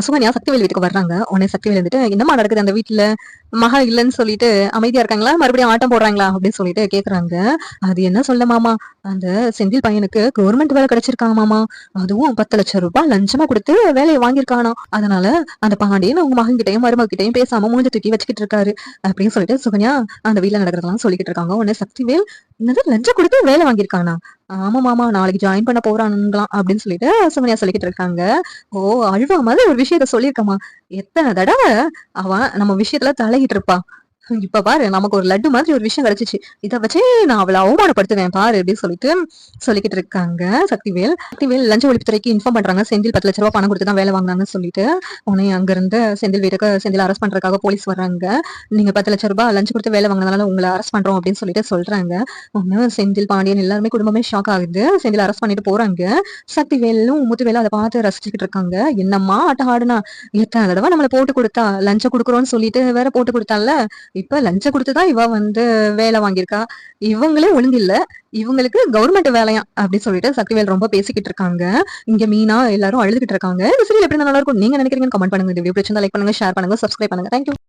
சுகன்யா சக்திவேல் வீட்டுக்கு வர்றாங்க. உடனே சக்திவேல் வந்துட்டு என்னம்மா நடக்குது அந்த வீட்டுல, மகா இல்லன்னு சொல்லிட்டு அமைதியா இருக்காங்களா, மறுபடியும் ஆட்டம் போடுறாங்களா அப்படின்னு சொல்லிட்டு கேக்குறாங்க. அது என்ன சொல்ல மாமா, அந்த செந்தில் பையனுக்கு கவர்மெண்ட் வேலை கிடைச்சிருக்காங்க மாமா, அதுவும் 10 லட்சம் ரூபாய் லஞ்சமா கொடுத்து வேலையை வாங்கியிருக்கானோ, அதனால அந்த பாண்டியன் உங்க மகன் கிட்டயும் மருமக கிட்டயும் பேசாம மூஞ்ச தூக்கி வச்சுக்கிட்டு இருக்காரு அப்படின்னு சொல்லிட்டு சுகன்யா அந்த வீட்டுல நடக்கிறதெல்லாம் சொல்லிக்கிட்டு இருக்காங்க. உடனே சக்திவேல் என்னது லஞ்சம் கொடுத்து வேலை வாங்கியிருக்கானா, ஆமா மாமா நாளைக்கு ஜாயின் பண்ண போறானுங்களாம் அப்படின்னு சொல்லிட்டு சுகன்யா சொல்லிக்கிட்டு இருக்காங்க. ஓ, அழுவா மாதிரி ஒரு விஷயத்த சொல்லியிருக்கமா, எத்தனை தடவை அவன் நம்ம விஷயத்துல தலையிட்டு இருப்பா, இப்ப பாரு நமக்கு ஒரு லட்டு மாதிரி ஒரு விஷயம் கிடைச்சிச்சு, இத வச்சே நான் அவளை அவமானப்படுத்துவேன் பாரு அப்படின்னு சொல்லிட்டு சொல்லிக்கிட்டு இருக்காங்க. சக்திவேல் லஞ்ச ஒழிப்புத்துறைக்கு இன்ஃபார்ம் பண்றாங்க, செந்தில் 10 லட்ச ரூபாய் பணம் கொடுத்து தான் வேலை வாங்கினாங்கன்னு சொல்லிட்டு. உடனே அங்க இருந்து செந்தில் வீட்டுக்கு செந்தில் அரெஸ்ட் பண்றதுக்காக போலீஸ் வர்றாங்க. நீங்க 10 லட்ச ரூபாய் லஞ்சம் கொடுத்து வேலை வாங்கினதால உங்களை அரெஸ்ட் பண்றோம் அப்படின்னு சொல்லிட்டு சொல்றாங்க. ஒண்ணு செந்தில் பாண்டியன் எல்லாருமே குடும்பமே ஷாக் ஆகுது. செந்தில் அரெஸ்ட் பண்ணிட்டு போறாங்க. சக்திவேலும் முத்துவேலும் அதை பார்த்து ரசிச்சுக்கிட்டு இருக்காங்க. என்னம்மா ஆட்டம் ஆடுனா, எத்தனை தடவை நம்மளை போட்டு கொடுத்தா, லஞ்சம் கொடுக்குறோம்னு சொல்லிட்டு வேற போட்டு கொடுத்தால, இப்ப லஞ்சம் கொடுத்துதான் இவ வேலை வாங்கியிருக்கா, இவங்களே ஒழுங்கில்ல, இவங்களுக்கு கவர்மெண்ட் வேலையா அப்படின்னு சொல்லிட்டு சக்திவேல் ரொம்ப பேசிக்கிட்டு இருக்காங்க. இங்க மீனா எல்லாரும் அழுதுகிட்டு இருக்காங்க. இந்த சீரியல் எப்படி நல்லா இருக்கும் நீங்க நினைக்கிறீங்கன்னு கமெண்ட் பண்ணுங்க. இந்த வீடியோ பிடிச்சிருந்தா லைக் பண்ணுங்க, ஷேர் பண்ணுங்க, சப்ஸ்கிரைப் பண்ணுங்க. தேங்க்யூ.